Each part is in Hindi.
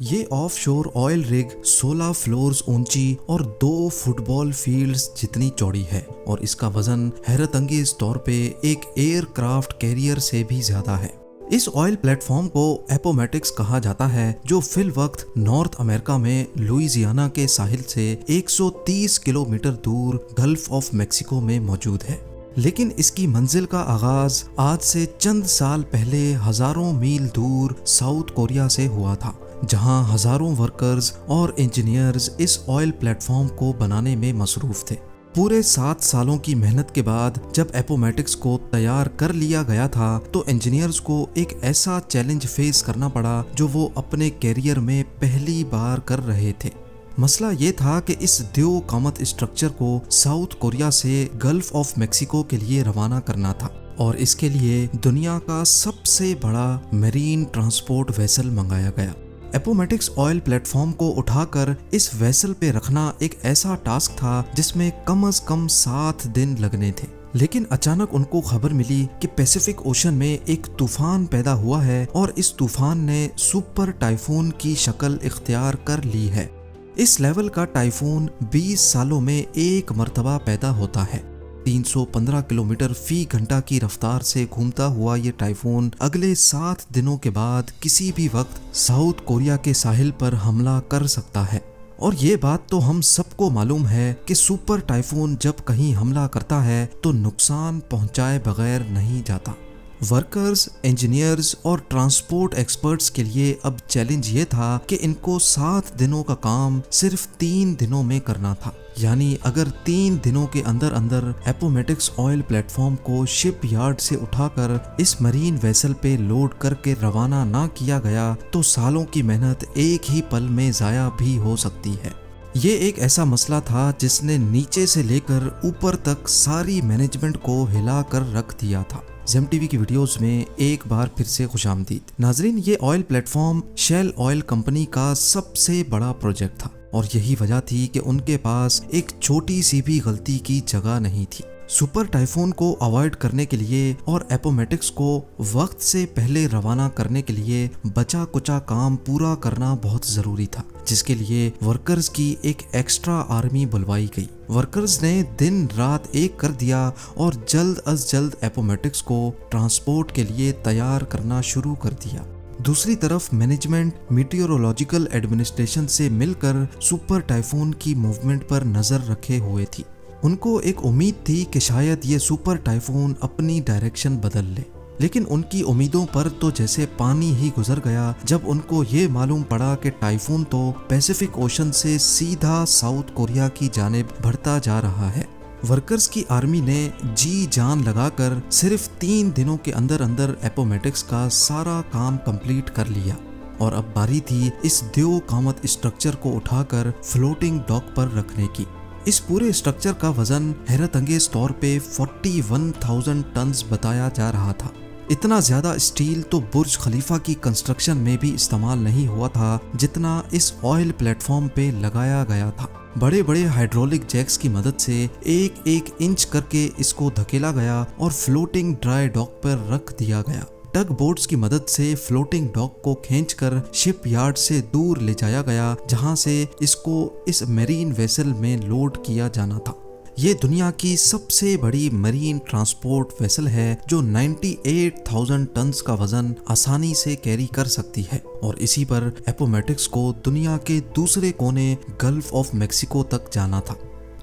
ये ऑफशोर ऑयल रिग 16 फ्लोर्स ऊंची और 2 फुटबॉल फील्ड्स जितनी चौड़ी है और इसका वजन हैरतअंगेज तौर पे एक एयरक्राफ्ट कैरियर से भी ज्यादा है। इस ऑयल प्लेटफॉर्म को एपोमेटिक्स कहा जाता है, जो फिल वक्त नॉर्थ अमेरिका में लुइसियाना के साहिल से 130 किलोमीटर दूर गल्फ ऑफ मेक्सिको में मौजूद है। लेकिन इसकी मंजिल का आगाज आज से चंद साल पहले हजारों मील दूर साउथ कोरिया से हुआ था, जहां हजारों वर्कर्स और इंजीनियर्स इस ऑयल प्लेटफॉर्म को बनाने में मसरूफ थे। पूरे 7 सालों की मेहनत के बाद जब एपोमेटिक्स को तैयार कर लिया गया था, तो इंजीनियर्स को एक ऐसा चैलेंज फेस करना पड़ा जो वो अपने कैरियर में पहली बार कर रहे थे। मसला ये था कि इस द्यो कामत स्ट्रक्चर को साउथ कोरिया से गल्फ ऑफ मेक्सिको के लिए रवाना करना था और इसके लिए दुनिया का सबसे बड़ा मेरीन ट्रांसपोर्ट वेसल मंगाया गया। एपोमेटिक्स ऑयल प्लेटफॉर्म को उठाकर इस वेसल पे रखना एक ऐसा टास्क था जिसमें कम से कम 7 दिन लगने थे। लेकिन अचानक उनको खबर मिली कि पैसिफिक ओशन में एक तूफान पैदा हुआ है और इस तूफान ने सुपर टाइफून की शक्ल इख्तियार कर ली है। इस लेवल का टाइफून 20 सालों में एक मर्तबा पैदा होता है। 315 किलोमीटर फी घंटा की रफ्तार से घूमता हुआ ये टाइफून अगले 7 दिनों के बाद किसी भी वक्त साउथ कोरिया के साहिल पर हमला कर सकता है। और ये बात तो हम सबको मालूम है कि सुपर टाइफून जब कहीं हमला करता है तो नुकसान पहुंचाए बगैर नहीं जाता। वर्कर्स, इंजीनियर्स और ट्रांसपोर्ट एक्सपर्ट्स के लिए अब चैलेंज ये था कि इनको 7 दिनों का काम सिर्फ 3 दिनों में करना था। यानी अगर 3 दिनों के अंदर अंदर एपोमेटिक्स ऑयल प्लेटफॉर्म को शिप यार्ड से उठाकर इस मरीन वेसल पे लोड करके रवाना ना किया गया तो सालों की मेहनत एक ही पल में जाया भी हो सकती है। ये एक ऐसा मसला था जिसने नीचे से लेकर ऊपर तक सारी मैनेजमेंट को हिला कर रख दिया था। जेम टीवी की वीडियोस में एक बार फिर से खुशामदीद। नाजरीन, ये oil platform Shell oil company का सबसे बड़ा प्रोजेक्ट था और यही वजह थी कि उनके पास एक छोटी सी भी गलती की जगह नहीं थी। सुपर टाइफून को अवॉइड करने के लिए और एपोमेटिक्स को वक्त से पहले रवाना करने के लिए बचा कुचा काम पूरा करना बहुत जरूरी था, जिसके लिए वर्कर्स की एक एक्स्ट्रा आर्मी बुलवाई गई। वर्कर्स ने दिन रात एक कर दिया और जल्द अज जल्द एपोमेटिक्स को ट्रांसपोर्ट के लिए तैयार करना शुरू कर दिया। दूसरी तरफ मैनेजमेंट मीटियोरोलॉजिकल एडमिनिस्ट्रेशन से मिलकर सुपर टाइफून की मूवमेंट पर नजर रखे हुए थी। उनको एक उम्मीद थी कि शायद ये सुपर टाइफून अपनी डायरेक्शन बदल ले, लेकिन उनकी उम्मीदों पर तो जैसे पानी ही गुजर गया जब उनको ये मालूम पड़ा कि टाइफून तो पैसिफिक ओशन से सीधा साउथ कोरिया की जानिब बढ़ता जा रहा है। वर्कर्स की आर्मी ने जी जान लगाकर सिर्फ 3 दिनों के अंदर अंदर एपोमेटिक्स का सारा काम कंप्लीट कर लिया और अब बारी थी इस द्यो कामत स्ट्रक्चर को उठाकर फ्लोटिंग डॉक पर रखने की। इस पूरे स्ट्रक्चर का वजन हैरतअंगेज तौर पे 41,000 टन्स बताया जा रहा था। इतना ज्यादा स्टील तो बुर्ज खलीफा की कंस्ट्रक्शन में भी इस्तेमाल नहीं हुआ था जितना इस ऑयल प्लेटफॉर्म पे लगाया गया था। बड़े बड़े हाइड्रोलिक जैक्स की मदद से एक एक इंच करके इसको धकेला गया और फ्लोटिंग ड्राई डॉक पर रख दिया गया। टग बोट्स की मदद से फ्लोटिंग डॉक को खींचकर शिप यार्ड से दूर ले जाया गया, जहां से इसको इस मरीन वेसल में लोड किया जाना था। ये दुनिया की सबसे बड़ी मरीन ट्रांसपोर्ट वेसल है जो 98,000 टन्स का वजन आसानी से कैरी कर सकती है और इसी पर एपोमेटिक्स को दुनिया के दूसरे कोने गल्फ ऑफ मेक्सिको तक जाना था।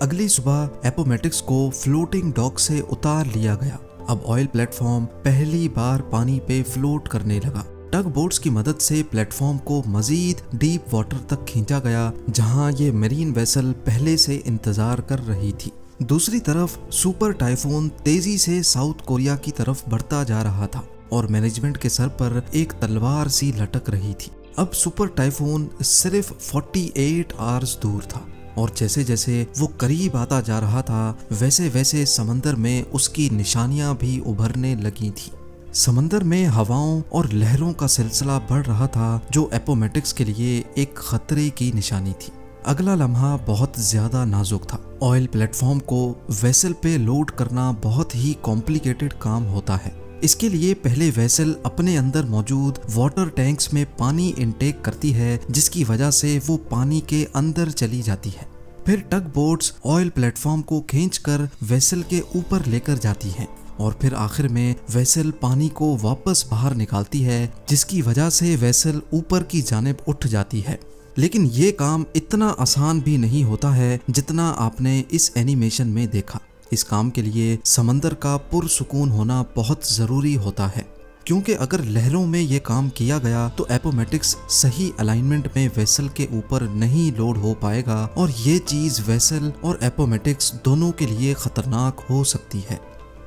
अगली सुबह एपोमेटिक्स को फ्लोटिंग डॉक से उतार लिया गया। अब ऑयल प्लेटफॉर्म पहली बार पानी पे फ्लोट करने लगा। टग बोट्स की मदद से प्लेटफॉर्म को मजीद डीप वाटर तक खींचा गया, जहां ये मरीन वेसल पहले से इंतजार कर रही थी। दूसरी तरफ सुपर टाइफून तेजी से साउथ कोरिया की तरफ बढ़ता जा रहा था और मैनेजमेंट के सर पर एक तलवार सी लटक रही थी। अब सुपर टाइफून सिर्फ 48 आवर्स दूर था और जैसे जैसे वो करीब आता जा रहा था वैसे वैसे समंदर में उसकी निशानियां भी उभरने लगी थी। समंदर में हवाओं और लहरों का सिलसिला बढ़ रहा था जो एपोमेटिक्स के लिए एक खतरे की निशानी थी। अगला लम्हा बहुत ज्यादा नाजुक था। ऑयल प्लेटफॉर्म को वेसल पे लोड करना बहुत ही कॉम्प्लिकेटेड काम होता है। इसके लिए पहले वेसल अपने अंदर मौजूद वाटर टैंक्स में पानी इनटेक करती है, जिसकी वजह से वो पानी के अंदर चली जाती है। फिर टग बोट्स ऑयल प्लेटफॉर्म को खींचकर वेसल के ऊपर लेकर जाती हैं और फिर आखिर में वेसल पानी को वापस बाहर निकालती है, जिसकी वजह से वेसल ऊपर की जानिब उठ जाती है। लेकिन ये काम इतना आसान भी नहीं होता है जितना आपने इस एनिमेशन में देखा। इस काम के लिए समंदर का पुरसुकून होना बहुत ज़रूरी होता है, क्योंकि अगर लहरों में ये काम किया गया तो एपोमेटिक्स सही अलाइनमेंट में वेसल के ऊपर नहीं लोड हो पाएगा और ये चीज़ वेसल और एपोमेटिक्स दोनों के लिए खतरनाक हो सकती है।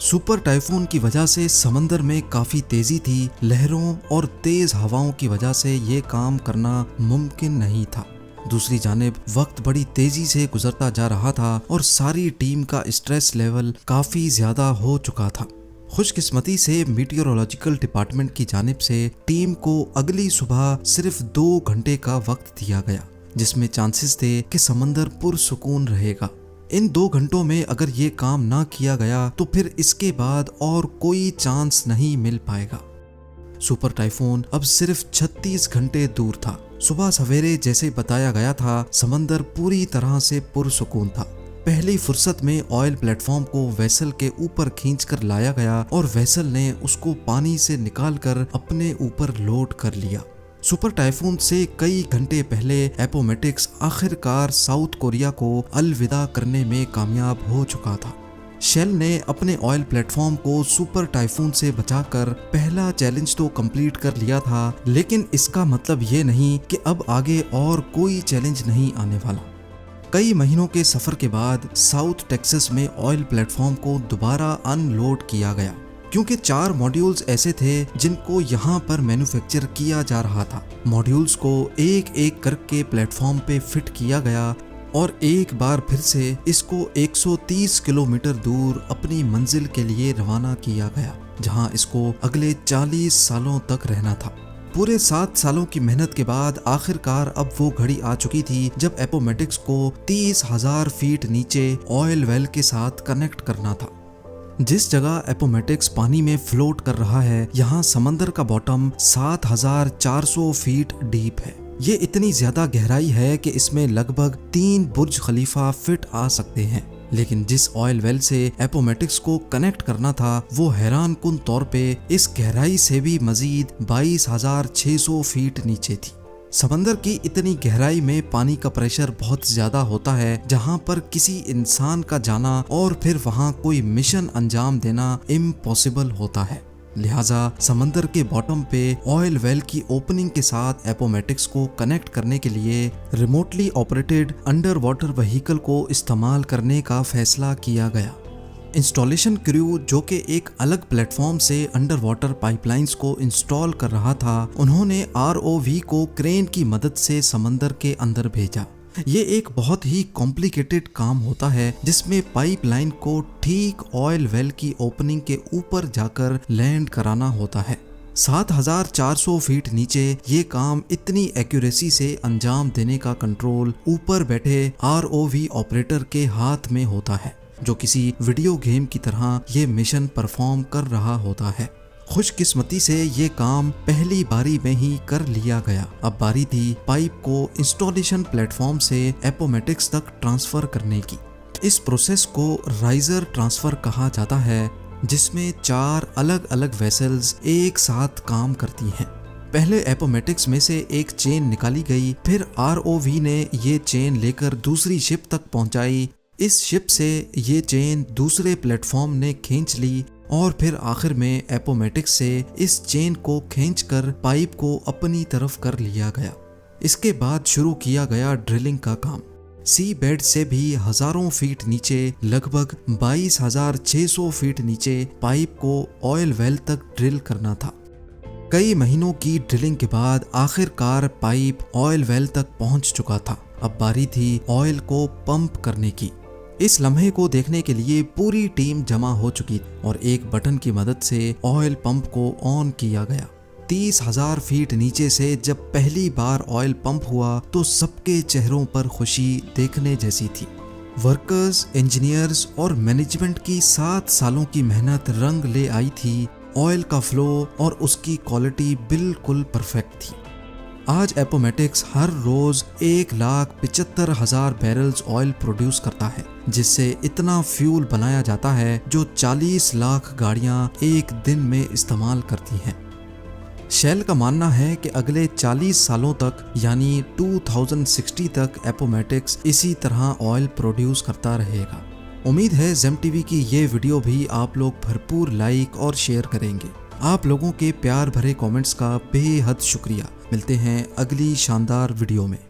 सुपर टाइफून की वजह से समंदर में काफ़ी तेज़ी थी। लहरों और तेज़ हवाओं की वजह से ये काम करना मुमकिन नहीं था। दूसरी जानिब वक्त बड़ी तेजी से गुजरता जा रहा था और सारी टीम का स्ट्रेस लेवल काफी ज्यादा हो चुका था। खुशकिस्मती से मीटियोरोलॉजिकल डिपार्टमेंट की जानिब से टीम को अगली सुबह सिर्फ 2 घंटे का वक्त दिया गया, जिसमें चांसेस थे कि समंदर पुरसुकून रहेगा। इन 2 घंटों में अगर ये काम ना किया गया तो फिर इसके बाद और कोई चांस नहीं मिल पाएगा। सुपर टाइफून अब सिर्फ 36 घंटे दूर था। सुबह सवेरे जैसे बताया गया था, समंदर पूरी तरह से पुरसुकून था। पहली फुर्सत में ऑयल प्लेटफॉर्म को वेसल के ऊपर खींचकर लाया गया और वेसल ने उसको पानी से निकालकर अपने ऊपर लोड कर लिया। सुपर टाइफून से कई घंटे पहले एपोमेटिक्स आखिरकार साउथ कोरिया को अलविदा करने में कामयाब हो चुका था। शेल ने अपने ऑयल प्लेटफॉर्म को सुपर टाइफून से बचाकर पहला चैलेंज तो कंप्लीट कर लिया था, लेकिन इसका मतलब ये नहीं कि अब आगे और कोई चैलेंज नहीं आने वाला। कई महीनों के सफर के बाद साउथ टेक्सास में ऑयल प्लेटफॉर्म को दोबारा अनलोड किया गया, क्योंकि 4 मॉड्यूल्स ऐसे थे जिनको यहाँ पर मैन्युफैक्चर किया जा रहा था। मॉड्यूल्स को एक एक करके प्लेटफॉर्म पे फिट किया गया और एक बार फिर से इसको 130 किलोमीटर दूर अपनी मंजिल के लिए रवाना किया गया, जहां इसको अगले 40 सालों तक रहना था। पूरे 7 सालों की मेहनत के बाद आखिरकार अब वो घड़ी आ चुकी थी जब एपोमेटिक्स को 30,000 फीट नीचे ऑयल वेल के साथ कनेक्ट करना था। जिस जगह एपोमेटिक्स पानी में फ्लोट कर रहा है, यहाँ समंदर का बॉटम 7,400 फीट डीप है। ये इतनी ज्यादा गहराई है कि इसमें लगभग 3 बुर्ज खलीफा फिट आ सकते हैं। लेकिन जिस ऑयल वेल से एपोमेटिक्स को कनेक्ट करना था, वो हैरान कुन तौर पे इस गहराई से भी मजीद 22,600 फीट नीचे थी। समंदर की इतनी गहराई में पानी का प्रेशर बहुत ज्यादा होता है, जहां पर किसी इंसान का जाना और फिर वहां कोई मिशन अंजाम देना इम्पॉसिबल होता है। लिहाजा समंदर के बॉटम पे ऑयल वेल की ओपनिंग के साथ एपोमेटिक्स को कनेक्ट करने के लिए remotely operated under water vehicle को इस्तेमाल करने का फैसला किया गया। इंस्टॉलेशन क्रू, जो कि एक अलग प्लेटफॉर्म से अंडर वाटर पाइपलाइंस को इंस्टॉल कर रहा था, उन्होंने ROV को क्रेन की मदद से समंदर के अंदर भेजा। ये एक बहुत ही कॉम्प्लिकेटेड काम होता है, जिसमें पाइपलाइन को ठीक ऑयल वेल की ओपनिंग के ऊपर जाकर लैंड कराना होता है। 7,400 फीट नीचे ये काम इतनी एक्यूरेसी से अंजाम देने का कंट्रोल ऊपर बैठे ROV ऑपरेटर के हाथ में होता है, जो किसी वीडियो गेम की तरह ये मिशन परफॉर्म कर रहा होता है। खुशकिस्मती से ये काम पहली बारी में ही कर लिया गया। अब बारी थी पाइप को इंस्टॉलेशन प्लेटफॉर्म से एपोमेटिक्स तक ट्रांसफर करने की। इस प्रोसेस को राइजर ट्रांसफर कहा जाता है, जिसमें 4 अलग अलग वेसल्स एक साथ काम करती हैं। पहले एपोमेटिक्स में से एक चेन निकाली गई, फिर ROV ने ये चेन लेकर दूसरी शिप तक पहुंचाई। इस शिप से ये चेन दूसरे प्लेटफॉर्म ने खींच ली और फिर आखिर में एपोमेटिक्स से इस चेन को खींचकर पाइप को अपनी तरफ कर लिया गया। इसके बाद शुरू किया गया ड्रिलिंग का काम। सी बेड से भी हजारों फीट नीचे, लगभग 22,600 फीट नीचे पाइप को ऑयल वेल तक ड्रिल करना था। कई महीनों की ड्रिलिंग के बाद आखिरकार पाइप ऑयल वेल तक पहुंच चुका था। अब बारी थी ऑयल को पंप करने की। इस लम्हे को देखने के लिए पूरी टीम जमा हो चुकी और एक बटन की मदद से ऑयल पंप को ऑन किया गया। 30,000 फीट नीचे से जब पहली बार ऑयल पंप हुआ तो सबके चेहरों पर खुशी देखने जैसी थी। वर्कर्स, इंजीनियर्स और मैनेजमेंट की 7 सालों की मेहनत रंग ले आई थी ऑयल का फ्लो और उसकी क्वालिटी बिल्कुल परफेक्ट थी। आज एपोमेटिक्स हर रोज 1,75,000 बैरल्स ऑयल प्रोड्यूस करता है, जिससे इतना फ्यूल बनाया जाता है जो 40 लाख गाड़ियां एक दिन में इस्तेमाल करती हैं। शेल का मानना है कि अगले 40 सालों तक यानी 2060 तक एपोमेटिक्स इसी तरह ऑयल प्रोड्यूस करता रहेगा। उम्मीद है जेम टीवी की ये वीडियो भी आप लोग भरपूर लाइक और शेयर करेंगे। आप लोगों के प्यार भरे कमेंट्स का बेहद शुक्रिया। मिलते हैं अगली शानदार वीडियो में।